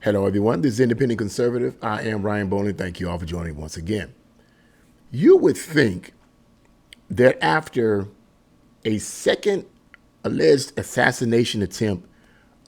Hello, everyone. This is Independent Conservative. I am Ryan Bowling. Thank you all for joining once again. You would think that after a second alleged assassination attempt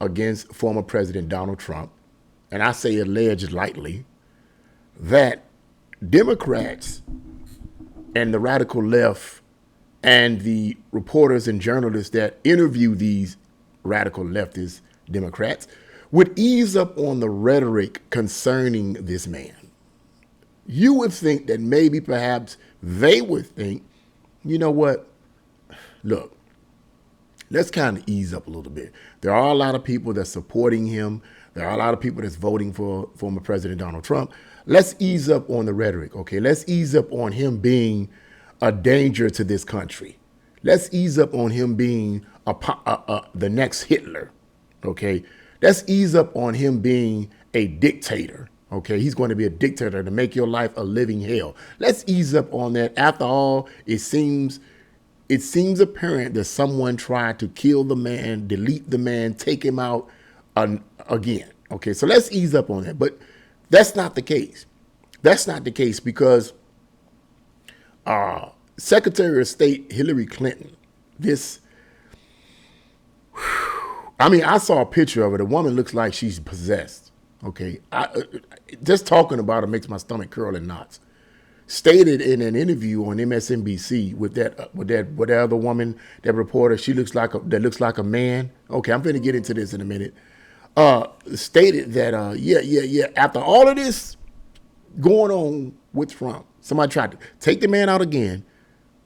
against former President Donald Trump, and I say alleged lightly, that Democrats and the radical left and the reporters and journalists that interview these radical leftist Democrats would ease up on the rhetoric concerning this man. You would think that maybe perhaps they would think, you know what, look, let's kind of ease up a little bit. There are a lot of people that's supporting him. There are a lot of people that's voting for former President Donald Trump. Let's ease up on the rhetoric, okay? Let's ease up on him being a danger to this country. Let's ease up on him being the next Hitler, okay? Let's ease up on him being a dictator, okay? He's going to be a dictator to make your life a living hell. Let's ease up on that. After all, it seems apparent that someone tried to kill the man, delete the man, take him out again, okay? So let's ease up on that. But that's not the case. That's not the case because Secretary of State Hillary Clinton, I saw a picture of her. The woman looks like she's possessed. Okay, just talking about her makes my stomach curl in knots. Stated in an interview on MSNBC with that other woman, that reporter, she looks like a man. Okay, I'm going to get into this in a minute. Stated that after all of this going on with Trump, somebody tried to take the man out again.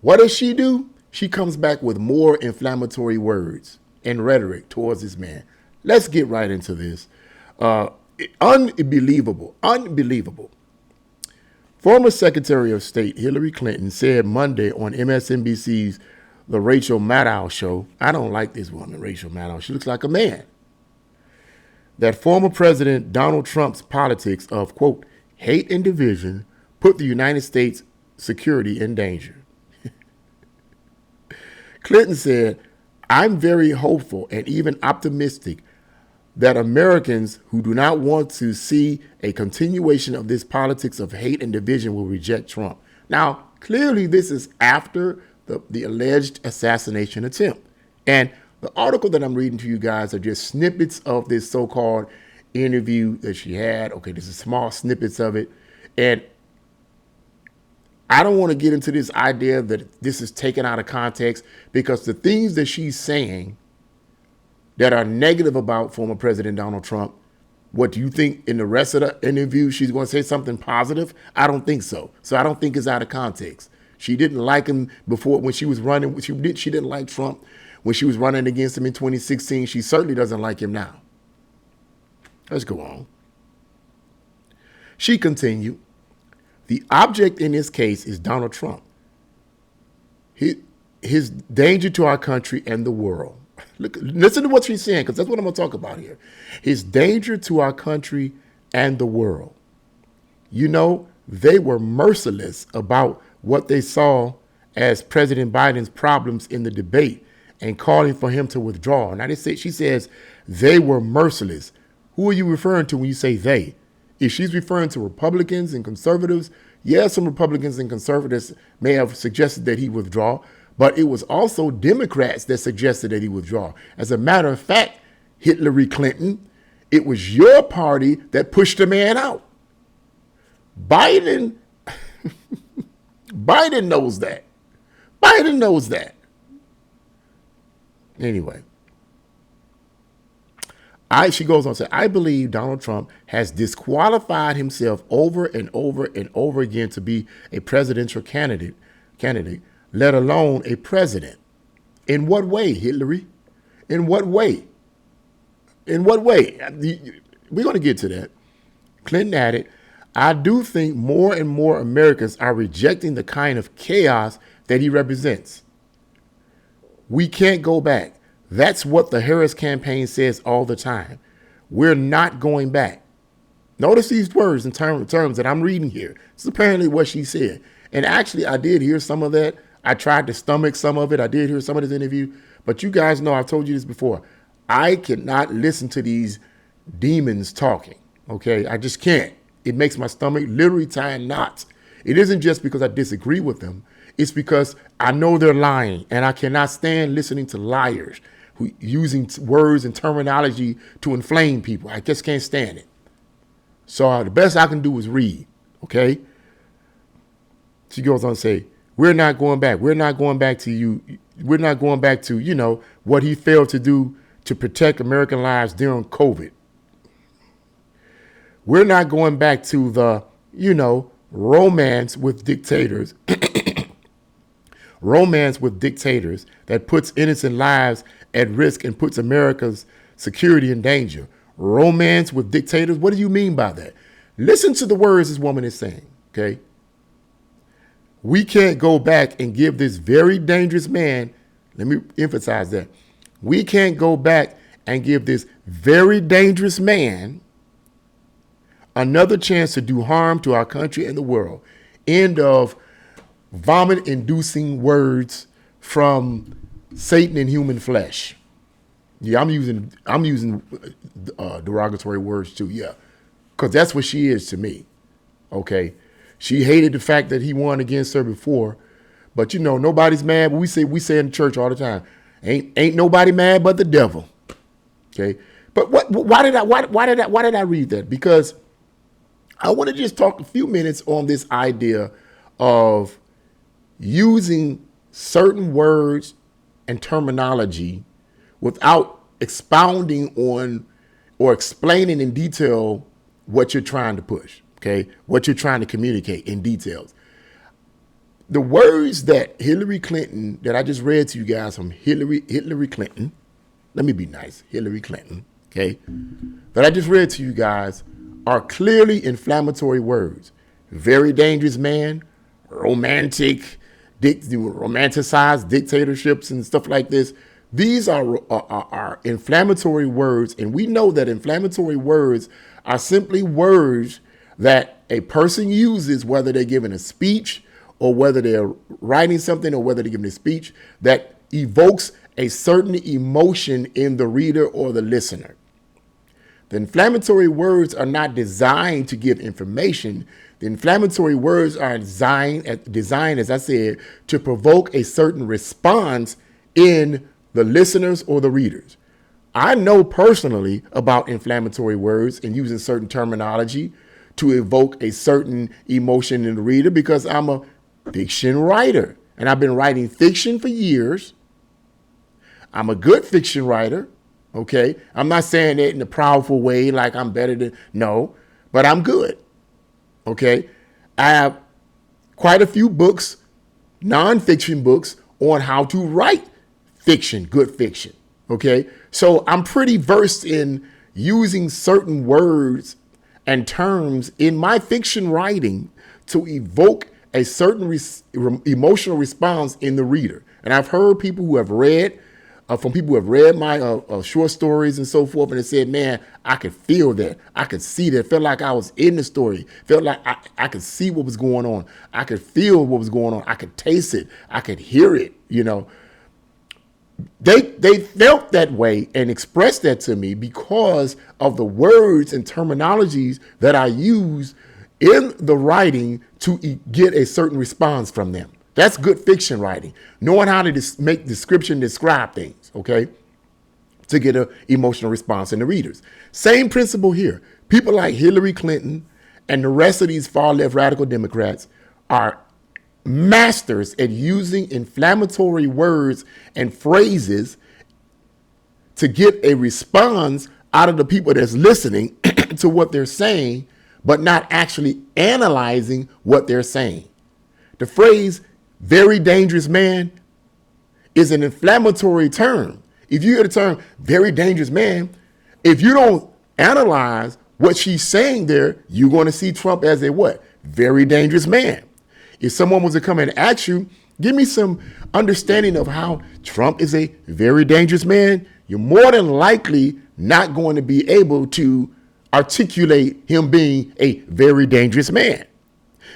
What does she do? She comes back with more inflammatory words and rhetoric towards this man. Let's get right into this. Unbelievable. Former Secretary of State Hillary Clinton said Monday on MSNBC's The Rachel Maddow Show, I don't like this woman, Rachel Maddow. She looks like a man. That former President Donald Trump's politics of, quote, hate and division put the United States security in danger. Clinton said, I'm very hopeful and even optimistic that Americans who do not want to see a continuation of this politics of hate and division will reject Trump. Now, clearly this is after the alleged assassination attempt. And the article that I'm reading to you guys are just snippets of this so-called interview that she had. Okay, this is small snippets of it. And I don't want to get into this idea that this is taken out of context, because the things that she's saying that are negative about former President Donald Trump, what do you think in the rest of the interview she's going to say something positive? I don't think so. So I don't think it's out of context. She didn't like him before when she was running. She didn't like Trump when she was running against him in 2016. She certainly doesn't like him now. Let's go on. She continued. The object in this case is Donald Trump. His danger to our country and the world. Listen to what she's saying, because that's what I'm going to talk about here. His danger to our country and the world. You know, they were merciless about what they saw as President Biden's problems in the debate and calling for him to withdraw. Now, she says they were merciless. Who are you referring to when you say they? If she's referring to Republicans and conservatives, yes, some Republicans and conservatives may have suggested that he withdraw, but it was also Democrats that suggested that he withdraw. As a matter of fact, HITLARY CLINTON, it was your party that pushed the man out. Biden knows that. Biden knows that. Anyway. She goes on to say, I believe Donald Trump has disqualified himself over and over and over again to be a presidential candidate, let alone a president. In what way, Hillary? In what way? In what way? We're going to get to that. Clinton added, I do think more and more Americans are rejecting the kind of chaos that he represents. We can't go back. That's what the Harris campaign says all the time. We're not going back. Notice these words in terms that I'm reading here. This is apparently what she said. And actually, I did hear some of that. I tried to stomach some of it. I did hear some of this interview. But you guys know, I've told you this before. I cannot listen to these demons talking. Okay, I just can't. It makes my stomach literally tie in knots. It isn't just because I disagree with them. It's because I know they're lying, and I cannot stand listening to liars who using words and terminology to inflame people. I just can't stand it. So the best I can do is read. Okay. She goes on to say, we're not going back. We're not going back to you. We're not going back to, what he failed to do to protect American lives during COVID. We're not going back to the, romance with dictators. Romance with dictators that puts innocent lives at risk and puts America's security in danger. Romance with dictators. What do you mean by that? Listen to the words this woman is saying. Okay. We can't go back and give this very dangerous man, let me emphasize that. We can't go back and give this very dangerous man another chance to do harm to our country and the world. End of vomit-inducing words from Satan in human flesh. Yeah, I'm using derogatory words too. Yeah, because that's what she is to me. Okay, she hated the fact that he won against her before, but nobody's mad. But we say in the church all the time, ain't nobody mad but the devil. Okay, but why did I read that? Because I want to just talk a few minutes on this idea of using certain words and terminology without expounding on or explaining in detail what you're trying to push, okay? What you're trying to communicate in details. The words that Hillary Clinton, that I just read to you guys from Hillary Clinton, let me be nice, Hillary Clinton, okay? That I just read to you guys are clearly inflammatory words. Very dangerous man, romanticized dictatorships and stuff like this. These are inflammatory words, and we know that inflammatory words are simply words that a person uses, whether they're giving a speech or whether they're writing something or whether they're giving a speech that evokes a certain emotion in the reader or the listener. The inflammatory words are not designed to give information. The inflammatory words are designed, as I said, to provoke a certain response in the listeners or the readers. I know personally about inflammatory words and using certain terminology to evoke a certain emotion in the reader because I'm a fiction writer and I've been writing fiction for years. I'm a good fiction writer. Okay. I'm not saying it in a proudful way like I'm better than, no, but I'm good. Okay. I have quite a few books, nonfiction books on how to write fiction, good fiction. Okay. So I'm pretty versed in using certain words and terms in my fiction writing to evoke a certain emotional response in the reader. And I've heard people who have read from people who have read my short stories and so forth, and they said, man, I could feel that. I could see that. Felt like I was in the story. Felt like I could see what was going on. I could feel what was going on. I could taste it. I could hear it, They felt that way and expressed that to me because of the words and terminologies that I use in the writing to get a certain response from them. That's good fiction writing, knowing how to make description, describe things, okay, to get an emotional response in the readers. Same principle here. People like Hillary Clinton and the rest of these far left radical Democrats are masters at using inflammatory words and phrases to get a response out of the people that's listening to what they're saying, but not actually analyzing what they're saying. The phrase very dangerous man is an inflammatory term. If you hear the term very dangerous man, if you don't analyze what she's saying there, you're going to see Trump as a what? Very dangerous man. If someone was to come and ask you, give me some understanding of how Trump is a very dangerous man, you're more than likely not going to be able to articulate him being a very dangerous man.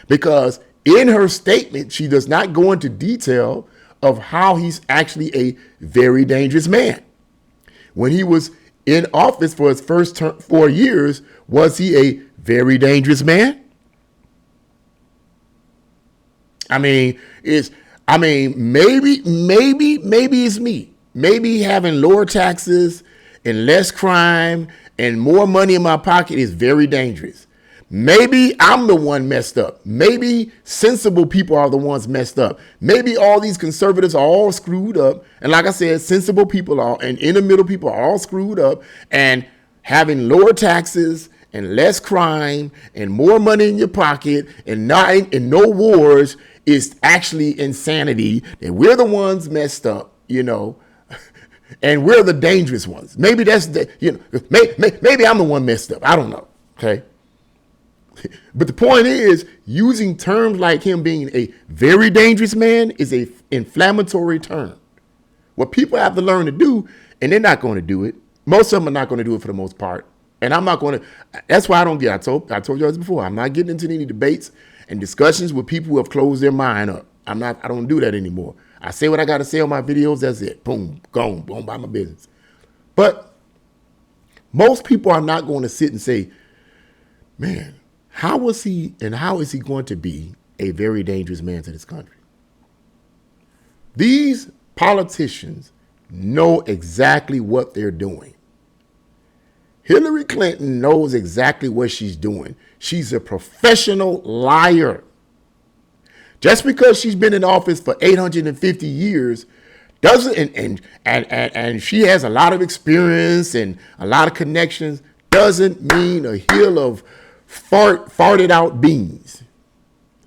Because in her statement, she does not go into detail of how he's actually a very dangerous man. When he was in office for his first 4 years, was he a very dangerous man? Maybe it's me. Maybe having lower taxes and less crime and more money in my pocket is very dangerous. Maybe I'm the one messed up. Maybe sensible people are the ones messed up. Maybe all these conservatives are all screwed up. And like I said, sensible people are, and in the middle people are all screwed up. And having lower taxes and less crime and more money in your pocket and no wars is actually insanity. And we're the ones messed up, and we're the dangerous ones. Maybe that's maybe I'm the one messed up. I don't know. Okay. But the point is, using terms like him being a very dangerous man is a inflammatory term. What people have to learn to do, and they're not going to do it. Most of them are not going to do it for the most part. And I'm not going to. That's why I don't get. I told you guys before. I'm not getting into any debates and discussions with people who have closed their mind up. I don't do that anymore. I say what I got to say on my videos. That's it. Boom, gone, boom, by my business. But most people are not going to sit and say, man, how is he going to be a very dangerous man to this country? These politicians know exactly what they're doing. Hillary Clinton knows exactly what she's doing. She's a professional liar. Just because she's been in office for 850 years and she has a lot of experience and a lot of connections doesn't mean a hill of farted out beans.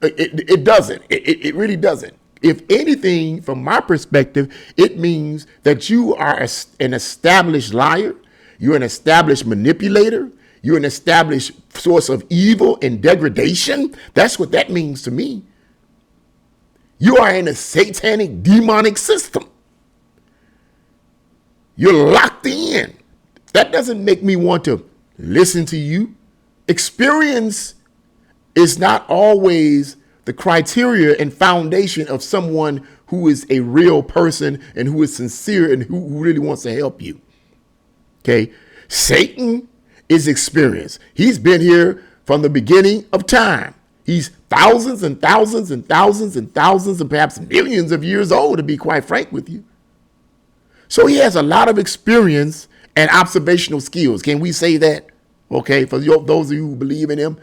It doesn't. It really doesn't. If anything, from my perspective, it means that you are an established liar. You're an established manipulator. You're an established source of evil and degradation. That's what that means to me. You are in a satanic, demonic system. You're locked in. That doesn't make me want to listen to you. Experience is not always the criteria and foundation of someone who is a real person and who is sincere and who really wants to help you. Okay. Satan is experience. He's been here from the beginning of time. He's thousands and thousands and thousands and thousands and perhaps millions of years old, to be quite frank with you. So he has a lot of experience and observational skills. Can we say that? Okay, for those of you who believe in him.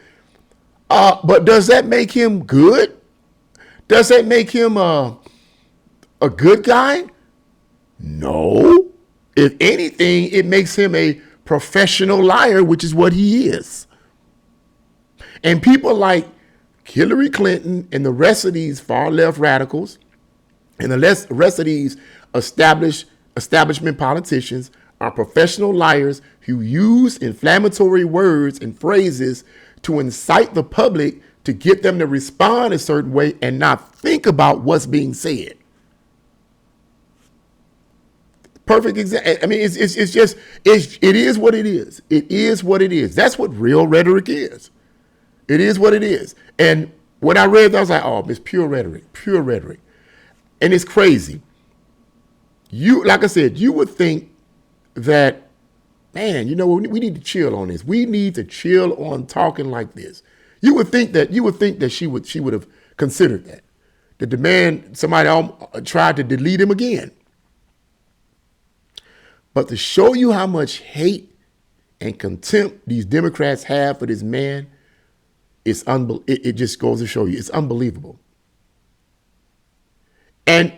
But does that make him good? Does that make him a good guy? No. If anything, it makes him a professional liar, which is what he is. And people like Hillary Clinton and the rest of these far left radicals and the rest of these establishment politicians are professional liars who use inflammatory words and phrases to incite the public to get them to respond a certain way and not think about what's being said. Perfect example. I mean, it is what it is. It is what it is. That's what real rhetoric is. It is what it is. And when I read that, I was like, oh, it's pure rhetoric, pure rhetoric. And it's crazy. Like I said, you would think that, man, we need to chill on this. We need to chill on talking like this. You would think that she would have considered that. The demand, somebody tried to delete him again. But to show you how much hate and contempt these Democrats have for this man, it just goes to show you it's unbelievable. And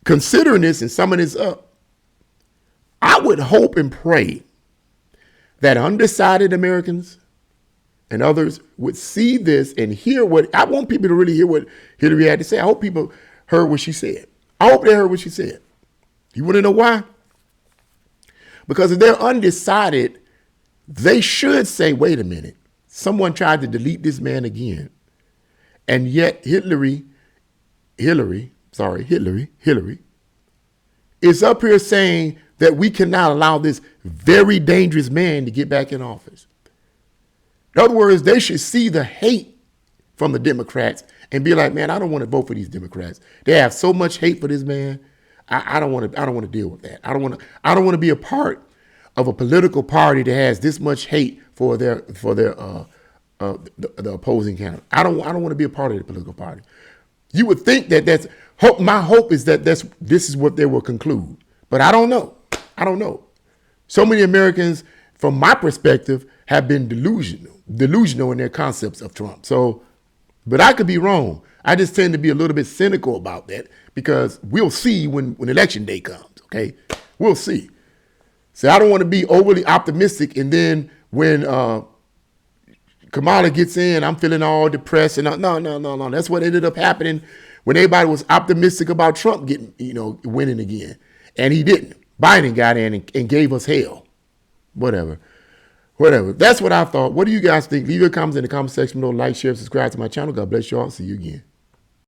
considering this and summing this up, I would hope and pray that undecided Americans and others would see this and hear I want people to really hear what Hillary had to say. I hope people heard what she said. I hope they heard what she said. You want to know why? Because if they're undecided, they should say, wait a minute, someone tried to delete this man again. And yet Hillary is up here saying that we cannot allow this very dangerous man to get back in office. In other words, they should see the hate from the Democrats and be like, man, I don't want to vote for these Democrats. They have so much hate for this man. I don't want to deal with that. I don't want to be a part of a political party that has this much hate for the opposing candidate. I don't want to be a part of the political party. You would think that that's hope. My hope is that this is what they will conclude, but I don't know. I don't know. So many Americans, from my perspective, have been delusional in their concepts of Trump. So, but I could be wrong. I just tend to be a little bit cynical about that because we'll see when election day comes. Okay, we'll see. So I don't want to be overly optimistic, and then when Kamala gets in, I'm feeling all depressed. And no. That's what ended up happening when everybody was optimistic about Trump getting, winning again, and he didn't. Biden got in and gave us hell. Whatever. That's what I thought. What do you guys think? Leave your comments in the comment section below. Like, share, subscribe to my channel. God bless you all. See you again.